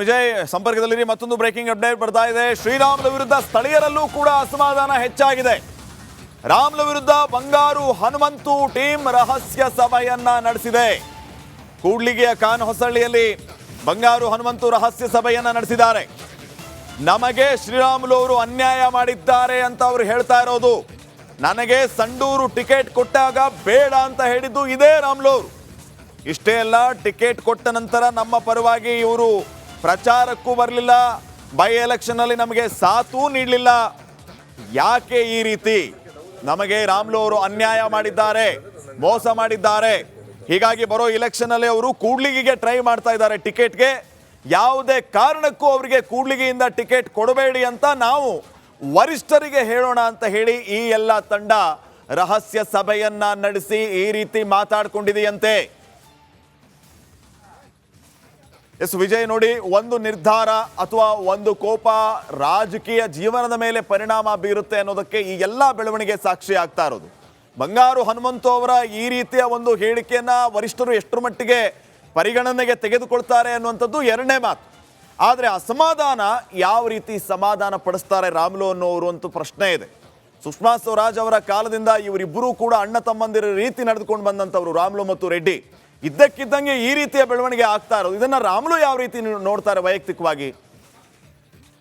ವಿಜಯ್ ಸಂಪರ್ಕದಲ್ಲಿ ಮತ್ತೊಂದು breaking update ಬರ್ತಾ ಇದೆ. ಶ್ರೀರಾಮುಲು ವಿರುದ್ಧ ಸ್ಥಳೀಯರಲ್ಲೂ ಕೂಡ ಅಸಮಾಧಾನ ಹೆಚ್ಚಾಗಿದೆ. ರಾಮುಲು ವಿರುದ್ಧ ಬಂಗಾರು ಹನುಮಂತು ಟೀಮ್ ರಹಸ್ಯ ಸಭೆಯನ್ನ ನಡೆಸಿದೆ. ಕೂಡ್ಲಿಗಿಯ ಕಾನ್ ಹೊಸಳ್ಳಿಯಲ್ಲಿ ಬಂಗಾರು ಹನುಮಂತು ರಹಸ್ಯ ಸಭೆಯನ್ನ ನಡೆಸಿದ್ದಾರೆ. ನಮಗೆ ಶ್ರೀರಾಮುಲು ಅವರು ಅನ್ಯಾಯ ಮಾಡಿದ್ದಾರೆ ಅಂತ ಅವರು ಹೇಳ್ತಾ ಇರೋದು. ನನಗೆ ಸಂಡೂರು ಟಿಕೆಟ್ ಕೊಟ್ಟಾಗ ಬೇಡ ಅಂತ ಹೇಳಿದ್ದು ಇದೇ ರಾಮುಲು ಅವರು. ಇಷ್ಟೇ ಅಲ್ಲ, ಟಿಕೆಟ್ ಕೊಟ್ಟ ನಂತರ ನಮ್ಮ ಪರವಾಗಿ ಇವರು ಪ್ರಚಾರಕ್ಕೂ ಬರಲಿಲ್ಲ, ಬೈ ಎಲೆಕ್ಷನ್ ಅಲ್ಲಿ ನಮಗೆ ಸಾಥೂ ನೀಡಲಿಲ್ಲ. ಯಾಕೆ ಈ ರೀತಿ? ನಮಗೆ ರಾಮುಲು ಅವರು ಅನ್ಯಾಯ ಮಾಡಿದ್ದಾರೆ, ಮೋಸ ಮಾಡಿದ್ದಾರೆ. ಹೀಗಾಗಿ ಬರೋ ಇಲೆಕ್ಷನ್ ಅಲ್ಲಿ ಅವರು ಕೂಡ್ಲಿಗಿಗೆ ಟ್ರೈ ಮಾಡ್ತಾ ಇದ್ದಾರೆ ಟಿಕೆಟ್ಗೆ. ಯಾವುದೇ ಕಾರಣಕ್ಕೂ ಅವರಿಗೆ ಕೂಡ್ಲಿಗಿಯಿಂದ ಟಿಕೆಟ್ ಕೊಡಬೇಡಿ ಅಂತ ನಾವು ವರಿಷ್ಠರಿಗೆ ಹೇಳೋಣ ಅಂತ ಹೇಳಿ ಈ ಎಲ್ಲ ತಂಡ ರಹಸ್ಯ ಸಭೆಯನ್ನ ನಡೆಸಿ ಈ ರೀತಿ ಮಾತಾಡ್ಕೊಂಡಿದೆಯಂತೆ. ಎಸ್ ವಿಜಯ್, ನೋಡಿ, ಒಂದು ನಿರ್ಧಾರ ಅಥವಾ ಒಂದು ಕೋಪ ರಾಜಕೀಯ ಜೀವನದ ಮೇಲೆ ಪರಿಣಾಮ ಬೀರುತ್ತೆ ಅನ್ನೋದಕ್ಕೆ ಈ ಎಲ್ಲ ಬೆಳವಣಿಗೆ ಸಾಕ್ಷಿ ಆಗ್ತಾ ಇರೋದು. ಬಂಗಾರು ಹನುಮಂತು ಅವರ ಈ ರೀತಿಯ ಒಂದು ಹೇಳಿಕೆಯನ್ನ ವರಿಷ್ಠರು ಎಷ್ಟರ ಮಟ್ಟಿಗೆ ಪರಿಗಣನೆಗೆ ತೆಗೆದುಕೊಳ್ತಾರೆ ಅನ್ನುವಂಥದ್ದು ಎರಡನೇ ಮಾತು. ಆದರೆ ಅಸಮಾಧಾನ ಯಾವ ರೀತಿ ಸಮಾಧಾನ ಪಡಿಸ್ತಾರೆ ರಾಮುಲು ಅನ್ನೋರು ಅಂತೂ ಪ್ರಶ್ನೆ ಇದೆ. ಸುಷ್ಮಾ ಸ್ವರಾಜ್ ಅವರ ಕಾಲದಿಂದ ಇವರಿಬ್ಬರೂ ಕೂಡ ಅಣ್ಣ ತಮ್ಮಂದಿರ ರೀತಿ ನಡೆದುಕೊಂಡು ಬಂದಂಥವ್ರು ರಾಮುಲು ಮತ್ತು ರೆಡ್ಡಿ. ಇದ್ದಕ್ಕಿದ್ದಂಗೆ ಈ ರೀತಿಯ ಬೆಳವಣಿಗೆ ಆಗ್ತಾ ಇರೋದು. ಇದನ್ನ ರಾಮುಲು ಯಾವ ರೀತಿ ನೋಡ್ತಾರೆ ವೈಯಕ್ತಿಕವಾಗಿ?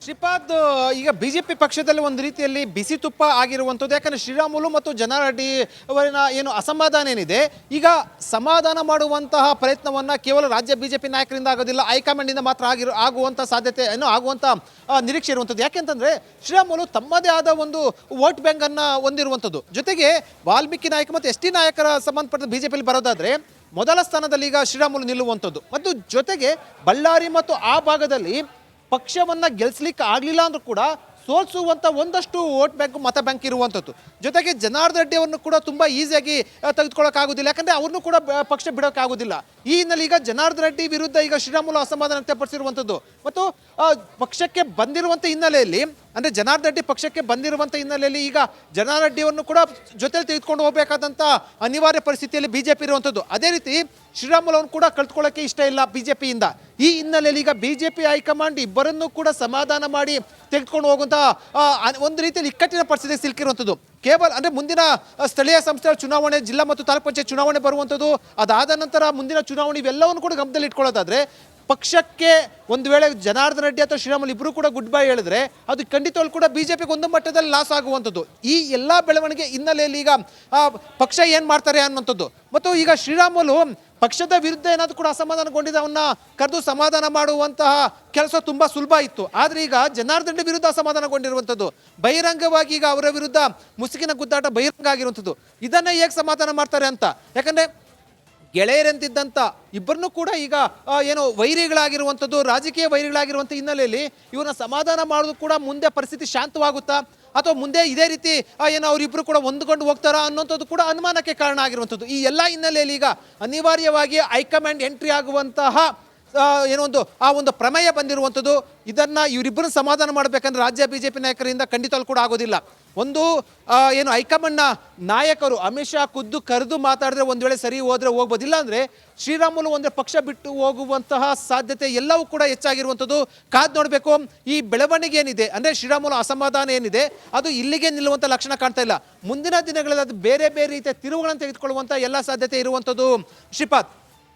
ಶ್ರೀಪಾದ್, ಈಗ ಬಿಜೆಪಿ ಪಕ್ಷದಲ್ಲಿ ಒಂದು ರೀತಿಯಲ್ಲಿ ಬಿಸಿ ತುಪ್ಪ ಆಗಿರುವಂಥದ್ದು. ಯಾಕಂದರೆ ಶ್ರೀರಾಮುಲು ಮತ್ತು ಜನಾರೆಡ್ಡಿ ಅವರಿನ ಏನು ಅಸಮಾಧಾನ ಏನಿದೆ, ಈಗ ಸಮಾಧಾನ ಮಾಡುವಂತಹ ಪ್ರಯತ್ನವನ್ನು ಕೇವಲ ರಾಜ್ಯ ಬಿಜೆಪಿ ನಾಯಕರಿಂದ ಆಗೋದಿಲ್ಲ, ಹೈಕಮಾಂಡಿಂದ ಮಾತ್ರ ಆಗುವಂಥ ಸಾಧ್ಯತೆ ಆಗುವಂಥ ನಿರೀಕ್ಷೆ ಇರುವಂಥದ್ದು. ಯಾಕೆಂತಂದರೆ ಶ್ರೀರಾಮುಲು ತಮ್ಮದೇ ಆದ ಒಂದು ವೋಟ್ ಬ್ಯಾಂಕನ್ನು ಹೊಂದಿರುವಂಥದ್ದು. ಜೊತೆಗೆ ವಾಲ್ಮೀಕಿ ನಾಯಕ ಮತ್ತು ಎಸ್ ಟಿ ನಾಯಕರ ಸಂಬಂಧಪಟ್ಟ ಬಿಜೆಪಿಯಲ್ಲಿ ಬರೋದಾದರೆ ಮೊದಲ ಸ್ಥಾನದಲ್ಲಿ ಈಗ ಶ್ರೀರಾಮುಲು ನಿಲ್ಲುವಂಥದ್ದು. ಮತ್ತು ಜೊತೆಗೆ ಬಳ್ಳಾರಿ ಮತ್ತು ಆ ಭಾಗದಲ್ಲಿ ಪಕ್ಷವನ್ನು ಗೆಲ್ಲಿಸ್ಲಿಕ್ಕೆ ಆಗಲಿಲ್ಲ ಅಂದ್ರೂ ಕೂಡ ಸೋಲಿಸುವಂಥ ಒಂದಷ್ಟು ವೋಟ್ ಬ್ಯಾಂಕ್, ಮತ ಬ್ಯಾಂಕ್ ಇರುವಂಥದ್ದು. ಜೊತೆಗೆ ಜನಾರ್ದನ್ ರೆಡ್ಡಿ ಅವ್ರನ್ನು ಕೂಡ ತುಂಬ ಈಸಿಯಾಗಿ ತೆಗೆದುಕೊಳ್ಳೋಕ್ಕಾಗೋದಿಲ್ಲ, ಯಾಕಂದರೆ ಅವ್ರನ್ನೂ ಕೂಡ ಪಕ್ಷ ಬಿಡೋಕ್ಕಾಗೋದಿಲ್ಲ. ಈ ಹಿನ್ನೆಲೆ ಈಗ ಜನಾರ್ದನ್ ರೆಡ್ಡಿ ವಿರುದ್ಧ ಈಗ ಶ್ರೀರಾಮುಲು ಅಸಮಾಧಾನ ವ್ಯಕ್ತಪಡಿಸಿರುವಂಥದ್ದು. ಮತ್ತು ಪಕ್ಷಕ್ಕೆ ಬಂದಿರುವಂಥ ಹಿನ್ನೆಲೆಯಲ್ಲಿ, ಅಂದರೆ ಜನಾರ್ದನ್ ರೆಡ್ಡಿ ಪಕ್ಷಕ್ಕೆ ಬಂದಿರುವಂಥ ಹಿನ್ನೆಲೆಯಲ್ಲಿ ಈಗ ಜನಾರ್ದನ್ ರೆಡ್ಡಿಯನ್ನು ಕೂಡ ಜೊತೆಲಿ ತೆಗೆದುಕೊಂಡು ಹೋಗಬೇಕಾದಂಥ ಅನಿವಾರ್ಯ ಪರಿಸ್ಥಿತಿಯಲ್ಲಿ ಬಿಜೆಪಿ ಇರುವಂಥದ್ದು. ಅದೇ ರೀತಿ ಶ್ರೀರಾಮುಲು ಅವ್ರನ್ನು ಕೂಡ ಕಳ್ಕೊಳ್ಳೋಕ್ಕೆ ಇಷ್ಟ ಇಲ್ಲ ಬಿಜೆಪಿಯಿಂದ. ಈ ಹಿನ್ನೆಲೆಯಲ್ಲಿ ಈಗ ಬಿಜೆಪಿ ಹೈಕಮಾಂಡ್ ಇಬ್ಬರನ್ನೂ ಕೂಡ ಸಮಾಧಾನ ಮಾಡಿ ತೆಗೆದುಕೊಂಡು ಹೋಗುವಂಥ ಒಂದು ರೀತಿಯಲ್ಲಿ ಇಕ್ಕಟ್ಟಿನ ಪರಿಸ್ಥಿತಿ ಸಿಲುಕಿರುವಂಥದ್ದು. ಕೇವಲ ಅಂದರೆ ಮುಂದಿನ ಸ್ಥಳೀಯ ಸಂಸ್ಥೆಗಳ ಚುನಾವಣೆ, ಜಿಲ್ಲಾ ಮತ್ತು ತಾಲೂಕು ಪಂಚಾಯತ್ ಚುನಾವಣೆ ಬರುವಂಥದ್ದು, ಅದಾದ ನಂತರ ಮುಂದಿನ ಚುನಾವಣೆ, ಇವೆಲ್ಲವನ್ನು ಕೂಡ ಗಮನದಲ್ಲಿ ಇಟ್ಕೊಳ್ಳೋದಾದರೆ ಪಕ್ಷಕ್ಕೆ ಒಂದು ವೇಳೆ ಜನಾರ್ದನ್ ರೆಡ್ಡಿ ಅಥವಾ ಶ್ರೀರಾಮುಲು ಇಬ್ಬರು ಕೂಡ ಗುಡ್ ಬೈ ಹೇಳಿದ್ರೆ ಅದು ಖಂಡಿತವಾಗ್ಲೂ ಕೂಡ ಬಿಜೆಪಿಗೆ ಒಂದು ಮಟ್ಟದಲ್ಲಿ ಲಾಸ್ ಆಗುವಂಥದ್ದು. ಈ ಎಲ್ಲ ಬೆಳವಣಿಗೆ ಹಿನ್ನೆಲೆಯಲ್ಲಿ ಈಗ ಪಕ್ಷ ಏನು ಮಾಡ್ತಾರೆ ಅನ್ನುವಂಥದ್ದು. ಮತ್ತು ಈಗ ಶ್ರೀರಾಮುಲು ಪಕ್ಷದ ವಿರುದ್ಧ ಏನಾದರೂ ಕೂಡ ಅಸಮಾಧಾನಗೊಂಡಿದ್ದ ಅವನ್ನ ಕರೆದು ಸಮಾಧಾನ ಮಾಡುವಂತಹ ಕೆಲಸ ತುಂಬ ಸುಲಭ ಇತ್ತು. ಆದರೆ ಈಗ ಜನಾರ್ದನ್ ರೆಡ್ಡಿ ವಿರುದ್ಧ ಅಸಮಾಧಾನಗೊಂಡಿರುವಂಥದ್ದು, ಬಹಿರಂಗವಾಗಿ ಈಗ ಅವರ ವಿರುದ್ಧ ಮುಸುಕಿನ ಗುದ್ದಾಟ ಬಹಿರಂಗ ಆಗಿರುವಂಥದ್ದು. ಇದನ್ನು ಹೇಗೆ ಸಮಾಧಾನ ಮಾಡ್ತಾರೆ ಅಂತ, ಯಾಕಂದರೆ ಗೆಳೆಯರಂತಿದ್ದಂಥ ಇಬ್ಬರನ್ನೂ ಕೂಡ ಈಗ ಏನು ವೈರಿಗಳಾಗಿರುವಂಥದ್ದು, ರಾಜಕೀಯ ವೈರಿಗಳಾಗಿರುವಂಥ ಹಿನ್ನೆಲೆಯಲ್ಲಿ ಇವನ್ನ ಸಮಾಧಾನ ಮಾಡೋದು ಕೂಡ ಮುಂದೆ ಪರಿಸ್ಥಿತಿ ಶಾಂತವಾಗುತ್ತಾ ಅಥವಾ ಮುಂದೆ ಇದೇ ರೀತಿ ಏನು ಅವರಿಬ್ಬರು ಕೂಡ ಹೊಂದ್ಕೊಂಡು ಹೋಗ್ತಾರಾ ಅನ್ನೋಂಥದ್ದು ಕೂಡ ಅನುಮಾನಕ್ಕೆ ಕಾರಣ ಆಗಿರುವಂಥದ್ದು. ಈ ಎಲ್ಲ ಹಿನ್ನೆಲೆಯಲ್ಲಿ ಈಗ ಅನಿವಾರ್ಯವಾಗಿ ಹೈಕಮಾಂಡ್ ಎಂಟ್ರಿ ಆಗುವಂತಹ ಏನೊಂದು ಒಂದು ಪ್ರಮೇಯ ಬಂದಿರುವಂಥದ್ದು. ಇದನ್ನು ಇವರಿಬ್ಬರನ್ನ ಸಮಾಧಾನ ಮಾಡಬೇಕಂದ್ರೆ ರಾಜ್ಯ ಬಿಜೆಪಿ ನಾಯಕರಿಂದ ಖಂಡಿತವೂ ಕೂಡ ಆಗೋದಿಲ್ಲ. ಒಂದು ಏನು ಹೈಕಮಾಂಡ್ನ ನಾಯಕರು ಅಮಿತ್ ಶಾ ಖುದ್ದು ಕರೆದು ಮಾತಾಡಿದ್ರೆ ಒಂದು ವೇಳೆ ಸರಿ ಹೋದರೆ ಹೋಗ್ಬೋದಿಲ್ಲ, ಅಂದರೆ ಶ್ರೀರಾಮುಲು ಒಂದೇ ಪಕ್ಷ ಬಿಟ್ಟು ಹೋಗುವಂತಹ ಸಾಧ್ಯತೆ ಎಲ್ಲವೂ ಕೂಡ ಹೆಚ್ಚಾಗಿರುವಂಥದ್ದು. ಕಾದು ನೋಡಬೇಕು. ಈ ಬೆಳವಣಿಗೆ ಏನಿದೆ, ಅಂದರೆ ಶ್ರೀರಾಮುಲು ಅಸಮಾಧಾನ ಏನಿದೆ ಅದು ಇಲ್ಲಿಗೆ ನಿಲ್ಲುವಂಥ ಲಕ್ಷಣ ಕಾಣ್ತಾ ಇಲ್ಲ. ಮುಂದಿನ ದಿನಗಳಲ್ಲಿ ಅದು ಬೇರೆ ಬೇರೆ ರೀತಿಯ ತಿರುವುಗಳನ್ನು ತೆಗೆದುಕೊಳ್ಳುವಂಥ ಎಲ್ಲ ಸಾಧ್ಯತೆ ಇರುವಂಥದ್ದು. ಶ್ರೀಪಾದ್,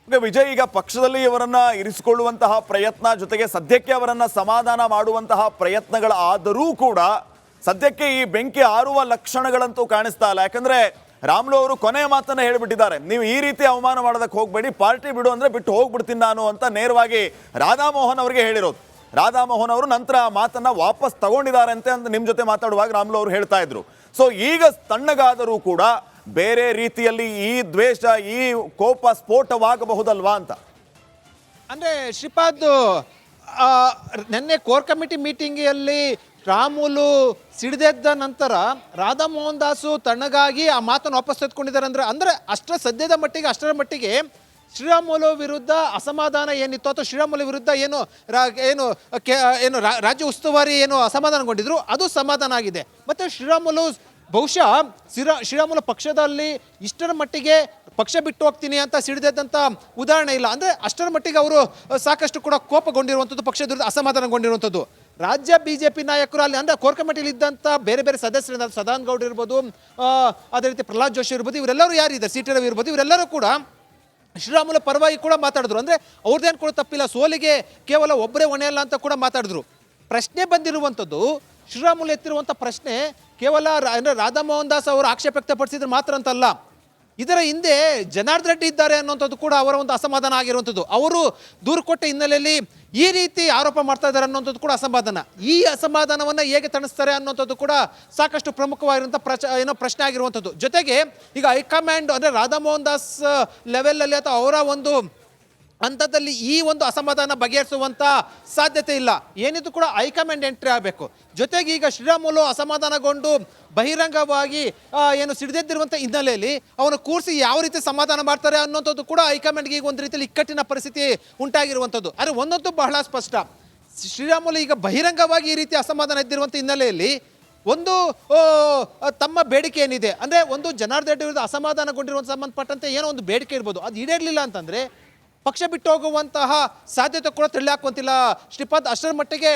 ವಿಜಯ್, ಈಗ ಪಕ್ಷದಲ್ಲಿ ಇವರನ್ನ ಇರಿಸಿಕೊಳ್ಳುವಂತಹ ಪ್ರಯತ್ನ, ಜೊತೆಗೆ ಸದ್ಯಕ್ಕೆ ಅವರನ್ನ ಸಮಾಧಾನ ಮಾಡುವಂತಹ ಪ್ರಯತ್ನಗಳಾದರೂ ಕೂಡ ಸದ್ಯಕ್ಕೆ ಈ ಬೆಂಕಿ ಆರುವ ಲಕ್ಷಣಗಳಂತೂ ಕಾಣಿಸ್ತಾ ಇಲ್ಲ. ಯಾಕಂದ್ರೆ ರಾಮುಲು ಅವರು ಕೊನೆಯ ಮಾತನ್ನ ಹೇಳಿಬಿಟ್ಟಿದ್ದಾರೆ, ನೀವು ಈ ರೀತಿ ಅವಮಾನ ಮಾಡೋದಕ್ಕೆ ಹೋಗ್ಬೇಡಿ, ಪಾರ್ಟಿ ಬಿಡು ಅಂದ್ರೆ ಬಿಟ್ಟು ಹೋಗ್ಬಿಡ್ತೀನಿ ನಾನು ಅಂತ ನೇರವಾಗಿ ರಾಧಾಮೋಹನ್ ಅವರಿಗೆ ಹೇಳಿರೋದು. ರಾಧಾಮೋಹನ್ ಅವರು ನಂತರ ಮಾತನ್ನ ವಾಪಸ್ ತಗೊಂಡಿದ್ದಾರೆ ಅಂತ ನಿಮ್ಮ ಜೊತೆ ಮಾತಾಡುವಾಗ ರಾಮುಲು ಅವರು ಹೇಳ್ತಾ ಇದ್ರು. ಸೊ ಈಗ ತಣ್ಣಗಾದರೂ ಕೂಡ ಬೇರೆ ರೀತಿಯಲ್ಲಿ ಈ ದ್ವೇಷ, ಈ ಕೋಪ ಸ್ಫೋಟವಾಗಬಹುದಲ್ವಾ ಅಂತ. ಅಂದರೆ ಶ್ರೀಪಾದ್, ನಿನ್ನೆ ಕೋರ್ ಕಮಿಟಿ ಮೀಟಿಂಗಲ್ಲಿ ರಾಮುಲು ಸಿಡಿದೆದ್ದ ನಂತರ ರಾಧಾಮೋಹನ್ ದಾಸು ತಣ್ಣಗಾಗಿ ಆ ಮಾತನ್ನು ವಾಪಸ್ ತೆಗೆದುಕೊಂಡಿದ್ದಾರೆ. ಅಂದರೆ ಅಷ್ಟರ ಮಟ್ಟಿಗೆ ಶ್ರೀರಾಮುಲು ವಿರುದ್ಧ ಅಸಮಾಧಾನ ಏನಿತ್ತು ಅಥವಾ ಶ್ರೀರಾಮುಲು ವಿರುದ್ಧ ಏನು ರಾಜ್ಯ ಉಸ್ತುವಾರಿ ಏನು ಅಸಮಾಧಾನಗೊಂಡಿದ್ರು ಅದು ಸಮಾಧಾನ ಆಗಿದೆ. ಮತ್ತು ಶ್ರೀರಾಮುಲು ಬಹುಶಃ ಶ್ರೀರಾಮುಲು ಪಕ್ಷದಲ್ಲಿ ಇಷ್ಟರ ಮಟ್ಟಿಗೆ ಪಕ್ಷ ಬಿಟ್ಟು ಹೋಗ್ತೀನಿ ಅಂತ ಸಿಡಿದಂತ ಉದಾಹರಣೆ ಇಲ್ಲ. ಅಂದ್ರೆ ಅಷ್ಟರ ಮಟ್ಟಿಗೆ ಅವರು ಸಾಕಷ್ಟು ಕೂಡ ಕೋಪಗೊಂಡಿರುವಂಥದ್ದು, ಪಕ್ಷದ ವಿರುದ್ಧ ಅಸಮಾಧಾನಗೊಂಡಿರುವಂಥದ್ದು. ರಾಜ್ಯ ಬಿಜೆಪಿ ನಾಯಕರು ಅಲ್ಲಿ ಅಂದ್ರೆ ಕೋರ್ ಕಮಿಟಿಲಿ ಇದ್ದಂಥ ಬೇರೆ ಬೇರೆ ಸದಸ್ಯರಿಂದ ಸದಾನಂದ ಗೌಡ ಇರ್ಬೋದು, ಅದೇ ರೀತಿ ಪ್ರಹ್ಲಾದ್ ಜೋಶಿ ಇರ್ಬೋದು, ಇವರೆಲ್ಲರೂ ಯಾರಿದ್ದಾರೆ, ಸಿ ಟಿ ರವಿ ಇರ್ಬೋದು, ಇವರೆಲ್ಲರೂ ಕೂಡ ಶ್ರೀರಾಮುಲು ಪರವಾಗಿ ಕೂಡ ಮಾತಾಡಿದ್ರು. ಅಂದ್ರೆ ಅವ್ರದ್ದೇನು ಕೂಡ ತಪ್ಪಿಲ್ಲ, ಸೋಲಿಗೆ ಕೇವಲ ಒಬ್ಬರೇ ಹೊಣೆ ಅಲ್ಲ ಅಂತ ಕೂಡ ಮಾತಾಡಿದ್ರು. ಪ್ರಶ್ನೆ ಬಂದಿರುವಂಥದ್ದು, ಶ್ರೀರಾಮುಲು ಎತ್ತಿರುವಂಥ ಪ್ರಶ್ನೆ ಕೇವಲ ಅಂದ್ರೆ ರಾಧಾ ಮೋಹನ್ ದಾಸ್ ಅವರು ಆಕ್ಷೇಪ ವ್ಯಕ್ತಪಡಿಸಿದ್ರೆ ಮಾತ್ರ ಅಂತಲ್ಲ, ಇದರ ಹಿಂದೆ ಜನಾರ್ದನ್ ರೆಡ್ಡಿ ಇದ್ದಾರೆ ಅನ್ನೋಂಥದ್ದು ಕೂಡ ಅವರ ಒಂದು ಅಸಮಾಧಾನ ಆಗಿರುವಂಥದ್ದು. ಅವರು ದೂರು ಕೊಟ್ಟ ಹಿನ್ನೆಲೆಯಲ್ಲಿ ಈ ರೀತಿ ಆರೋಪ ಮಾಡ್ತಾ ಇದ್ದಾರೆ ಅನ್ನೋಂಥದ್ದು ಕೂಡ ಅಸಮಾಧಾನ. ಈ ಅಸಮಾಧಾನವನ್ನು ಹೇಗೆ ತಣಿಸ್ತಾರೆ ಅನ್ನೋಂಥದ್ದು ಕೂಡ ಸಾಕಷ್ಟು ಪ್ರಮುಖವಾಗಿರುವಂಥ ಪ್ರಶ್ನೆ ಆಗಿರುವಂಥದ್ದು. ಜೊತೆಗೆ ಈಗ ಹೈಕಮಾಂಡ್ ಅಂದರೆ ರಾಧಾ ಮೋಹನ್ ದಾಸ್ ಲೆವೆಲಲ್ಲಿ ಅಥವಾ ಅವರ ಒಂದು ಹಂತದಲ್ಲಿ ಈ ಒಂದು ಅಸಮಾಧಾನ ಬಗೆಹರಿಸುವಂಥ ಸಾಧ್ಯತೆ ಇಲ್ಲ. ಏನಿದು ಕೂಡ ಹೈಕಮಾಂಡ್ ಎಂಟ್ರಿ ಆಗಬೇಕು. ಜೊತೆಗೆ ಈಗ ಶ್ರೀರಾಮುಲು ಅಸಮಾಧಾನಗೊಂಡು ಬಹಿರಂಗವಾಗಿ ಏನು ಸಿಡಿದೆದ್ದಿರುವಂಥ ಹಿನ್ನೆಲೆಯಲ್ಲಿ ಅವನು ಕೂರಿಸಿ ಯಾವ ರೀತಿ ಸಮಾಧಾನ ಮಾಡ್ತಾರೆ ಅನ್ನೋಂಥದ್ದು ಕೂಡ ಹೈಕಮಾಂಡ್ಗೆ ಈಗ ಒಂದು ರೀತಿಯಲ್ಲಿ ಇಕ್ಕಟ್ಟಿನ ಪರಿಸ್ಥಿತಿ ಉಂಟಾಗಿರುವಂಥದ್ದು. ಆದರೆ ಒಂದಂತೂ ಬಹಳ ಸ್ಪಷ್ಟ, ಶ್ರೀರಾಮುಲು ಈಗ ಬಹಿರಂಗವಾಗಿ ಈ ರೀತಿ ಅಸಮಾಧಾನ ಇದ್ದಿರುವಂಥ ಹಿನ್ನೆಲೆಯಲ್ಲಿ ಒಂದು ತಮ್ಮ ಬೇಡಿಕೆ ಏನಿದೆ ಅಂದರೆ ಒಂದು ಜನಾರ್ದನ್ ರೆಡ್ಡಿ ವಿರುದ್ಧ ಅಸಮಾಧಾನಗೊಂಡಿರುವಂಥ ಸಂಬಂಧಪಟ್ಟಂತೆ ಏನೋ ಒಂದು ಬೇಡಿಕೆ ಇರ್ಬೋದು, ಅದು ಈಡೇರಲಿಲ್ಲ ಅಂತಂದರೆ ಪಕ್ಷ ಬಿಟ್ಟು ಹೋಗುವಂತಹ ಸಾಧ್ಯತೆ ಕೂಡ ತಳ್ಳಿ ಹಾಕುವಂತಿಲ್ಲ ಶ್ರೀಪಾದ್. ಅಷ್ಟರ ಮಟ್ಟಿಗೆ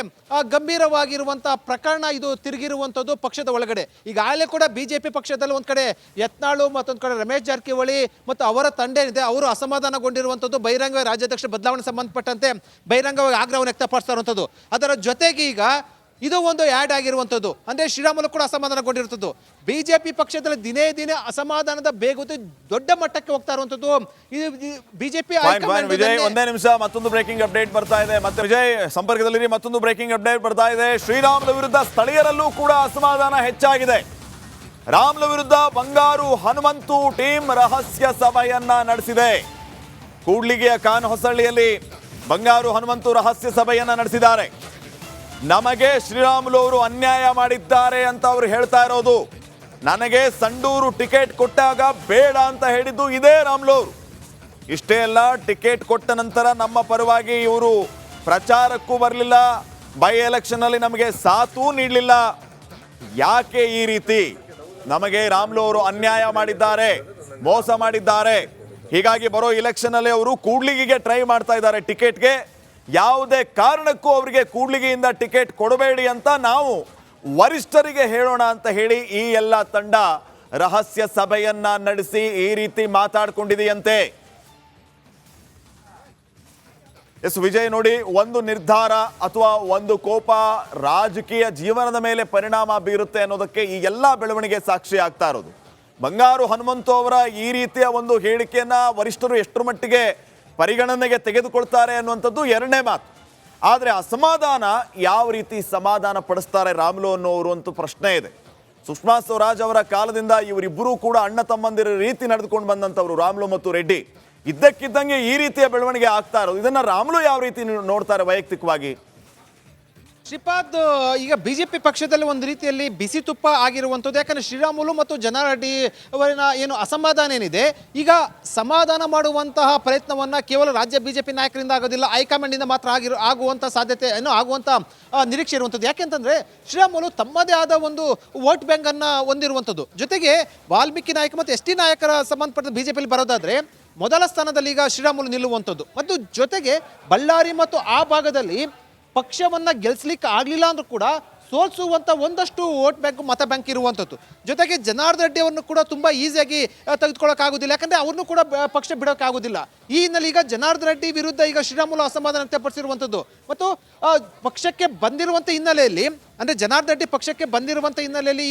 ಗಂಭೀರವಾಗಿರುವಂತಹ ಪ್ರಕರಣ ಇದು ತಿರುಗಿರುವಂಥದ್ದು ಪಕ್ಷದ ಒಳಗಡೆ. ಈಗಾಗಲೇ ಕೂಡ ಬಿಜೆಪಿ ಪಕ್ಷದಲ್ಲಿ ಒಂದು ಕಡೆ ಯತ್ನಾಳು, ಮತ್ತೊಂದು ಕಡೆ ರಮೇಶ್ ಜಾರಕಿಹೊಳಿ ಮತ್ತು ಅವರ ತಂಡ ಏನಿದೆ ಅವರು ಅಸಮಾಧಾನಗೊಂಡಿರುವಂಥದ್ದು, ಬಹಿರಂಗವಾಗಿ ರಾಜ್ಯಾಧ್ಯಕ್ಷ ಬದಲಾವಣೆ ಸಂಬಂಧಪಟ್ಟಂತೆ ಬಹಿರಂಗವಾಗಿ ಆಗ್ರಹವನ್ನು ವ್ಯಕ್ತಪಡಿಸ್ತಾ ಇರುವಂಥದ್ದು. ಅದರ ಜೊತೆಗೆ ಈಗ ಇದು ಒಂದು ಆ್ಯಡ್ ಆಗಿರುವಂಥದ್ದು, ಅಂದರೆ ಶ್ರೀರಾಮುಲು ಕೂಡ ಅಸಮಾಧಾನಗೊಂಡಿರುವಂಥದ್ದು. ಬಿಜೆಪಿ ಪಕ್ಷದಲ್ಲಿ ದಿನೇ ದಿನೇ ಅಸಮಾಧಾನದ ಬೇಗುತಿ ದೊಡ್ಡ ಮಟ್ಟಕ್ಕೆ ಹೋಗ್ತಾ ಇರುವಂಥದ್ದು. ಇದು ಬಿಜೆಪಿ ವಿಜಯ್, ಒಂದೇ ನಿಮಿಷ, ಮತ್ತೊಂದು ಬ್ರೇಕಿಂಗ್ ಅಪ್ಡೇಟ್ ಬರ್ತಾ ಇದೆ. ಮತ್ತೆ ವಿಜಯ್ ಸಂಪರ್ಕದಲ್ಲಿ ಮತ್ತೊಂದು ಬ್ರೇಕಿಂಗ್ ಅಪ್ಡೇಟ್ ಬರ್ತಾ ಇದೆ. ಶ್ರೀರಾಮುಲು ವಿರುದ್ಧ ಸ್ಥಳೀಯರಲ್ಲೂ ಕೂಡ ಅಸಮಾಧಾನ ಹೆಚ್ಚಾಗಿದೆ. ರಾಮುಲು ವಿರುದ್ಧ ಬಂಗಾರು ಹನುಮಂತು ಟೀಮ್ ರಹಸ್ಯ ಸಭೆಯನ್ನ ನಡೆಸಿದೆ. ಕೂಡ್ಲಿಗಿಯ ಖಾನ್ ಹೊಸಳ್ಳಿಯಲ್ಲಿ ಬಂಗಾರು ಹನುಮಂತು ರಹಸ್ಯ ಸಭೆಯನ್ನ ನಡೆಸಿದ್ದಾರೆ. ನಮಗೆ ಶ್ರೀರಾಮುಲು ಅವರು ಅನ್ಯಾಯ ಮಾಡಿದ್ದಾರೆ ಅಂತ ಅವರು ಹೇಳ್ತಾ ಇರೋದು. ನನಗೆ ಸಂಡೂರು ಟಿಕೆಟ್ ಕೊಟ್ಟಾಗ ಬೇಡ ಅಂತ ಹೇಳಿದ್ದು ಇದೇ ರಾಮುಲು ಅವರು. ಇಷ್ಟೇ ಅಲ್ಲ, ಟಿಕೆಟ್ ಕೊಟ್ಟ ನಂತರ ನಮ್ಮ ಪರವಾಗಿ ಇವರು ಪ್ರಚಾರಕ್ಕೂ ಬರಲಿಲ್ಲ, ಬೈ ಎಲೆಕ್ಷನ್ ಅಲ್ಲಿ ನಮಗೆ ಸಾಥೂ ನೀಡಲಿಲ್ಲ. ಯಾಕೆ ಈ ರೀತಿ? ನಮಗೆ ರಾಮುಲು ಅವರು ಅನ್ಯಾಯ ಮಾಡಿದ್ದಾರೆ, ಮೋಸ ಮಾಡಿದ್ದಾರೆ. ಹೀಗಾಗಿ ಬರೋ ಇಲೆಕ್ಷನ್ ಅಲ್ಲಿ ಅವರು ಕೂಡ್ಲಿಗಿಗೆ ಟ್ರೈ ಮಾಡ್ತಾ ಇದ್ದಾರೆ ಟಿಕೆಟ್ಗೆ. ಯಾವುದೇ ಕಾರಣಕ್ಕೂ ಅವರಿಗೆ ಕೂಡ್ಲಿಗಿಯಿಂದ ಟಿಕೆಟ್ ಕೊಡಬೇಡಿ ಅಂತ ನಾವು ವರಿಷ್ಠರಿಗೆ ಹೇಳೋಣ ಅಂತ ಹೇಳಿ ಈ ಎಲ್ಲ ತಂಡ ರಹಸ್ಯ ಸಭೆಯನ್ನ ನಡೆಸಿ ಈ ರೀತಿ ಮಾತಾಡ್ಕೊಂಡಿದೆಯಂತೆ. ಎಸ್ ವಿಜಯ್, ನೋಡಿ, ಒಂದು ನಿರ್ಧಾರ ಅಥವಾ ಒಂದು ಕೋಪ ರಾಜಕೀಯ ಜೀವನದ ಮೇಲೆ ಪರಿಣಾಮ ಬೀರುತ್ತೆ ಅನ್ನೋದಕ್ಕೆ ಈ ಎಲ್ಲ ಬೆಳವಣಿಗೆ ಸಾಕ್ಷಿ ಆಗ್ತಾ ಇರೋದು. ಬಂಗಾರು ಹನುಮಂತು ಅವರ ಈ ರೀತಿಯ ಒಂದು ಹೇಳಿಕೆಯನ್ನ ವರಿಷ್ಠರು ಎಷ್ಟರ ಮಟ್ಟಿಗೆ ಪರಿಗಣನೆಗೆ ತೆಗೆದುಕೊಳ್ತಾರೆ ಅನ್ನುವಂಥದ್ದು ಎರಡನೇ ಮಾತು. ಆದರೆ ಅಸಮಾಧಾನ ಯಾವ ರೀತಿ ಸಮಾಧಾನ ಪಡಿಸ್ತಾರೆ ರಾಮುಲು ಅನ್ನೋರು ಅಂತೂ ಪ್ರಶ್ನೆ ಇದೆ. ಸುಷ್ಮಾ ಸ್ವರಾಜ್ ಅವರ ಕಾಲದಿಂದ ಇವರಿಬ್ಬರೂ ಕೂಡ ಅಣ್ಣ ತಮ್ಮಂದಿರ ರೀತಿ ನಡೆದುಕೊಂಡು ಬಂದಂಥವ್ರು ರಾಮುಲು ಮತ್ತು ರೆಡ್ಡಿ. ಇದ್ದಕ್ಕಿದ್ದಂಗೆ ಈ ರೀತಿಯ ಬೆಳವಣಿಗೆ ಆಗ್ತಾ ಇರೋದು, ಇದನ್ನ ರಾಮುಲು ಯಾವ ರೀತಿ ನೋಡ್ತಾರೆ ವೈಯಕ್ತಿಕವಾಗಿ? ಶ್ರೀಪಾದ್, ಈಗ ಬಿಜೆಪಿ ಪಕ್ಷದಲ್ಲಿ ಒಂದು ರೀತಿಯಲ್ಲಿ ಬಿಸಿ ತುಪ್ಪ ಆಗಿರುವಂಥದ್ದು. ಯಾಕಂದರೆ ಶ್ರೀರಾಮುಲು ಮತ್ತು ಜನಾರ್ದನ್ ರೆಡ್ಡಿ ಅವರಿನ ಏನು ಅಸಮಾಧಾನ ಏನಿದೆ, ಈಗ ಸಮಾಧಾನ ಮಾಡುವಂತಹ ಪ್ರಯತ್ನವನ್ನು ಕೇವಲ ರಾಜ್ಯ ಬಿಜೆಪಿ ನಾಯಕರಿಂದ ಆಗೋದಿಲ್ಲ, ಹೈಕಮಾಂಡಿಂದ ಮಾತ್ರ ಆಗುವಂಥ ಸಾಧ್ಯತೆ ಆಗುವಂಥ ನಿರೀಕ್ಷೆ ಇರುವಂಥದ್ದು. ಯಾಕೆಂತಂದರೆ ಶ್ರೀರಾಮುಲು ತಮ್ಮದೇ ಆದ ಒಂದು ವೋಟ್ ಬ್ಯಾಂಕನ್ನು ಹೊಂದಿರುವಂಥದ್ದು. ಜೊತೆಗೆ ವಾಲ್ಮೀಕಿ ನಾಯಕ ಮತ್ತು ಎಸ್ ಟಿ ನಾಯಕರ ಸಂಬಂಧಪಟ್ಟ ಬಿಜೆಪಿಯಲ್ಲಿ ಬರೋದಾದರೆ ಮೊದಲ ಸ್ಥಾನದಲ್ಲಿ ಈಗ ಶ್ರೀರಾಮುಲು ನಿಲ್ಲುವಂಥದ್ದು. ಮತ್ತು ಜೊತೆಗೆ ಬಳ್ಳಾರಿ ಮತ್ತು ಆ ಭಾಗದಲ್ಲಿ ಪಕ್ಷವನ್ನು ಗೆಲ್ಲಿಸ್ಲಿಕ್ಕೆ ಆಗಲಿಲ್ಲ ಅಂದ್ರೂ ಕೂಡ ಸೋಲಿಸುವಂಥ ಒಂದಷ್ಟು ವೋಟ್ ಬ್ಯಾಂಕ್, ಮತ ಬ್ಯಾಂಕ್ ಇರುವಂಥದ್ದು. ಜೊತೆಗೆ ಜನಾರ್ದನ್ ರೆಡ್ಡಿ ಅವ್ರನ್ನು ಕೂಡ ತುಂಬ ಈಸಿಯಾಗಿ ತೆಗೆದುಕೊಳ್ಳೋಕ್ಕಾಗೋದಿಲ್ಲ, ಯಾಕಂದರೆ ಅವ್ರನ್ನೂ ಕೂಡ ಪಕ್ಷ ಬಿಡೋಕ್ಕಾಗೋದಿಲ್ಲ. ಈ ಹಿನ್ನೆಲೆ ಈಗ ಜನಾರ್ದನ್ ರೆಡ್ಡಿ ವಿರುದ್ಧ ಈಗ ಶ್ರೀರಾಮುಲು ಅಸಮಾಧಾನ ವ್ಯಕ್ತಪಡಿಸಿರುವಂಥದ್ದು. ಮತ್ತು ಪಕ್ಷಕ್ಕೆ ಬಂದಿರುವಂಥ ಹಿನ್ನೆಲೆಯಲ್ಲಿ, ಅಂದರೆ ಜನಾರ್ದನ್ ರೆಡ್ಡಿ ಪಕ್ಷಕ್ಕೆ ಬಂದಿರುವಂಥ ಹಿನ್ನೆಲೆಯಲ್ಲಿ